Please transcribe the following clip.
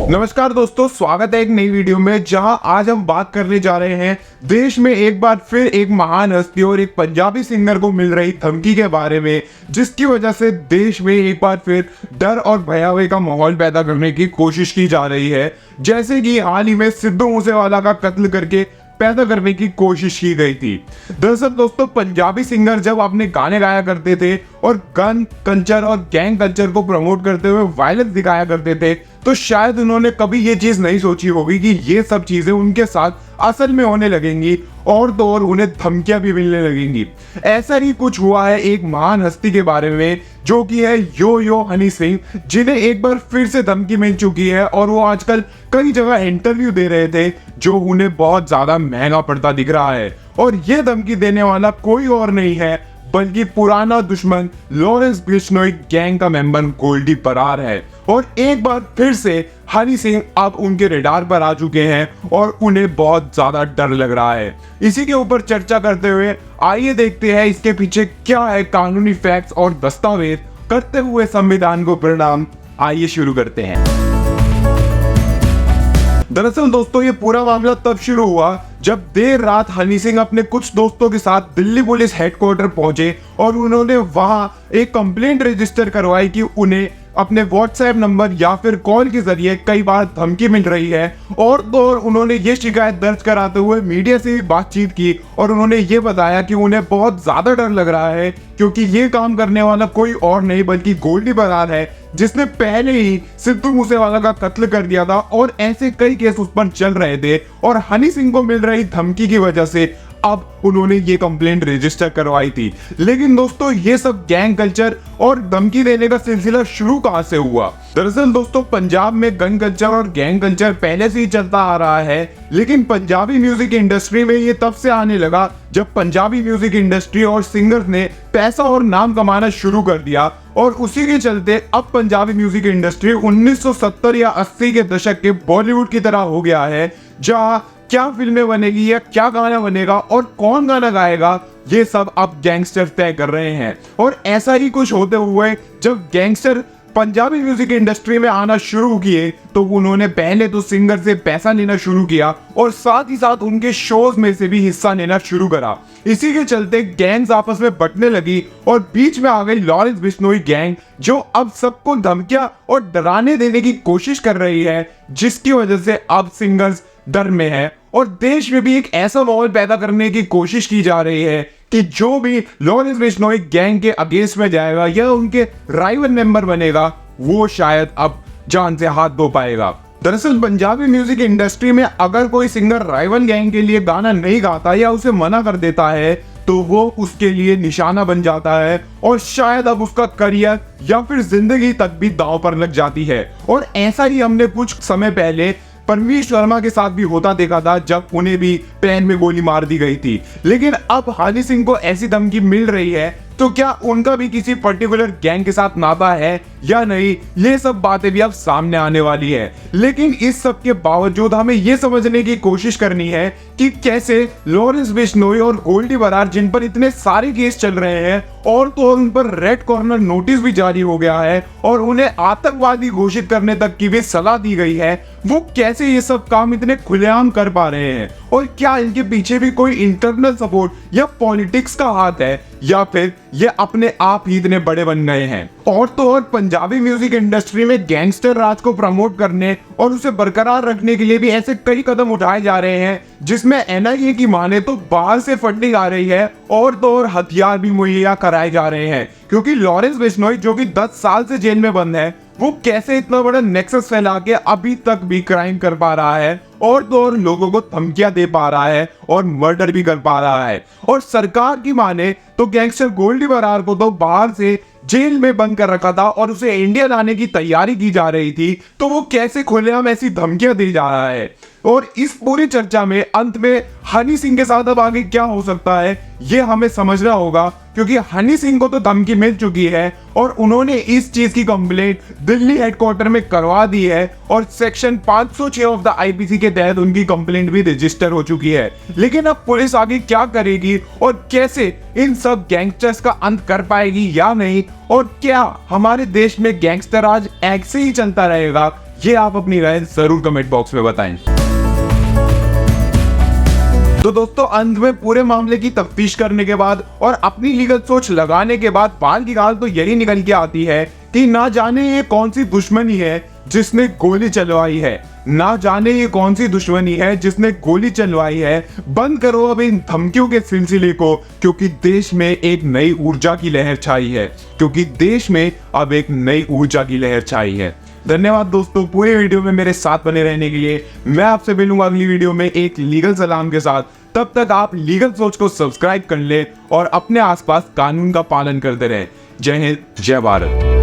नमस्कार दोस्तों, स्वागत है एक नई वीडियो में जहां आज हम बात करने जा रहे हैं देश में एक बार फिर एक महान हस्ती और एक पंजाबी सिंगर को मिल रही धमकी के बारे में, जिसकी वजह से देश में एक बार फिर डर और भयावह का माहौल पैदा करने की कोशिश की जा रही है। जैसे कि हाल ही में सिद्धू मूसेवाला का कत्ल करके पैदा करने की कोशिश की गई थी। दरअसल दोस्तों, पंजाबी सिंगर जब अपने गाने गाया करते थे और गन कल्चर और गैंग कल्चर को प्रमोट करते हुए वायलेंस दिखाया करते थे, तो शायद उन्होंने कभी ये चीज नहीं सोची होगी कि ये सब चीजें उनके साथ असल में होने लगेंगी और तो और उन्हें धमकियां भी मिलने लगेंगी। ऐसा ही कुछ हुआ है एक महान हस्ती के बारे में, जो कि है यो हनी सिंह, जिन्हें एक बार फिर से धमकी मिल चुकी है और वो आजकल कई जगह इंटरव्यू दे रहे थे, जो उन्हें बहुत ज्यादा महंगा पड़ता दिख रहा है। और ये धमकी देने वाला कोई और नहीं है बल्कि पुराना दुश्मन लॉरेंस बिश्नोई गैंग का मेंबर गोल्डी बरार है। और एक बार फिर से हनी सिंह अब उनके रडार पर आ चुके हैं और उन्हें बहुत ज्यादा डर लग रहा है। इसी के ऊपर चर्चा करते हुए आइए देखते हैं इसके पीछे क्या है कानूनी फैक्ट्स और दस्तावेज, करते हुए संविधान को प्रणाम। आइए शुरू करते हैं। दरअसल दोस्तों, ये पूरा मामला तब शुरू हुआ जब देर रात हनी सिंह अपने कुछ दोस्तों के साथ दिल्ली पुलिस हेडक्वार्टर पहुंचे और उन्होंने वहां एक कंप्लेंट रजिस्टर करवाई कि उन्हें अपने व्हाट्सएप नंबर या फिर कॉल के जरिए कई बार धमकी मिल रही है। और तो और उन्होंने ये शिकायत दर्ज कराते हुए मीडिया से भी बातचीत की और उन्होंने ये बताया कि उन्हें बहुत ज्यादा डर लग रहा है, क्योंकि ये काम करने वाला कोई और नहीं बल्कि गोल्डी बरार है, जिसने पहले ही सिद्धू मूसेवाला का कत्ल कर दिया था और ऐसे कई केस उस पर चल रहे थे। और हनी सिंह को मिल रही धमकी की वजह से अब उन्होंने ये कंप्लेंट रजिस्टर करवाई थी। लेकिन दोस्तों, ये सब गैंग कल्चर और धमकी देने का सिलसिला शुरू कहां से हुआ? दरअसल दोस्तों, पंजाब में गन कल्चर और गैंग कल्चर पहले से ही चलता आ रहा है, लेकिन पंजाबी म्यूजिक इंडस्ट्री में ये तब से आने लगा जब पंजाबी म्यूजिक इंडस्ट्री और सिंगर्स ने पैसा और नाम कमाना शुरू कर दिया। और उसी के चलते अब पंजाबी म्यूजिक इंडस्ट्री 1970 या 80 के दशक के बॉलीवुड की तरह हो गया है, जहां क्या फिल्में बनेगी या क्या गाना बनेगा और कौन गाना गाएगा, ये सब अब गैंगस्टर तय कर रहे हैं। और ऐसा ही कुछ होते हुए जब गैंगस्टर पंजाबी म्यूजिक इंडस्ट्री में आना शुरू किए, तो उन्होंने पहले तो सिंगर से पैसा लेना शुरू किया और साथ ही साथ उनके शोज में से भी हिस्सा लेना शुरू करा। इसी के चलते गैंग्स आपस में बंटने लगी और बीच में आ गई लॉरेंस बिश्नोई गैंग, जो अब सबको धमकियां और डराने देने की कोशिश कर रही है, जिसकी वजह से अब सिंगर्स डर में है और देश में भी एक ऐसा माहौल पैदा करने की कोशिश की जा रही है कि जो भी लॉरेंस बिश्नोई गैंग के अगेंस्ट में जाएगा या उनके राइवल मेंबर बनेगा, वो शायद अब जान से हाथ धो पाएगा। दरअसल पंजाबी म्यूजिक इंडस्ट्री में अगर कोई सिंगर राइवल गैंग के लिए गाना नहीं गाता या उसे मना कर देता है, तो वो उसके लिए निशाना बन जाता है और शायद अब उसका करियर या फिर जिंदगी तक भी दांव पर लग जाती है। और ऐसा ही हमने कुछ समय पहले परमीश वर्मा के साथ भी होता देखा था, जब उन्हें भी पैन में गोली मार दी गई थी। लेकिन अब हनी सिंह को ऐसी धमकी मिल रही है, तो क्या उनका भी किसी पर्टिकुलर गैंग के साथ नाता है या नहीं, ये सब बातें भी अब सामने आने वाली है। लेकिन इस सब के बावजूद हमें ये समझने की कोशिश करनी है कि कैसे लॉरेंस बिश्नोई और गोल्डी बरार, जिन पर इतने सारे केस चल रहे हैं और तो उन पर रेड कॉर्नर नोटिस भी जारी हो गया है और उन्हें आतंकवादी घोषित करने तक की भी सलाह दी गई है, वो कैसे ये सब काम इतने खुलेआम कर पा रहे हैं? और क्या इनके पीछे भी कोई इंटरनल सपोर्ट या पॉलिटिक्स का हाथ है, या फिर ये अपने आप ही इतने बड़े बन गए हैं? और तो और पंजाबी म्यूजिक इंडस्ट्री में गैंगस्टर राज को प्रमोट करने और उसे बरकरार रखने के लिए भी ऐसे कई कदम उठाए जा रहे हैं, जिसमें एनआईए की माने तो बाहर से फंडिंग आ रही है और तो और हथियार भी मुहैया कराए जा रहे हैं। क्योंकि लॉरेंस बिश्नोई, जो कि 10 साल से जेल में बंद है, वो कैसे इतना बड़ा नेक्सस फैला के अभी तक भी क्राइम कर पा रहा है और तो और लोगों को धमकियां दे पा रहा है और मर्डर भी कर पा रहा है। और सरकार की माने तो गैंगस्टर गोल्डी बरार को तो बाहर से जेल में बंद कर रखा था और उसे इंडिया लाने की तैयारी की जा रही थी, तो वो कैसे खुलेआम ऐसी धमकियां दे जा रहा है? और इस पूरी चर्चा में अंत में हनी सिंह के साथ अब आगे क्या हो सकता है, ये हमें समझना होगा, क्योंकि हनी सिंह को तो धमकी मिल चुकी है और उन्होंने इस चीज की कंप्लेंट दिल्ली हेडक्वार्टर में करवा दी है और सेक्शन 506 ऑफ द आईपीसी के तहत उनकी कंप्लेंट भी रजिस्टर हो चुकी है। लेकिन अब पुलिस आगे क्या करेगी और कैसे इन सब गैंगस्टर्स का अंत कर पाएगी या नहीं, और क्या हमारे देश में गैंगस्टर राज ऐसे ही चलता रहेगा, ये आप अपनी राय जरूर कमेंट बॉक्स में बताएं। तो दोस्तों, अंत में पूरे मामले की तफ्तीश करने के बाद और अपनी लीगल सोच लगाने के बाद बाल की गाल तो यही निकल के आती है कि ना जाने ये कौन सी दुश्मनी है जिसने गोली चलवाई है, ना जाने ये कौन सी दुश्मनी है जिसने गोली चलवाई है। बंद करो अब इन धमकियों के सिलसिले को, क्योंकि देश में एक नई ऊर्जा की लहर छाई है, क्योंकि देश में अब एक नई ऊर्जा की लहर छाई है। धन्यवाद दोस्तों, पूरे वीडियो में मेरे साथ बने रहने के लिए। मैं आपसे मिलूंगा अगली वीडियो में एक लीगल सलाम के साथ। तब तक आप लीगल सोच को सब्सक्राइब कर ले और अपने आसपास कानून का पालन करते रहे। जय हिंद, जय भारत।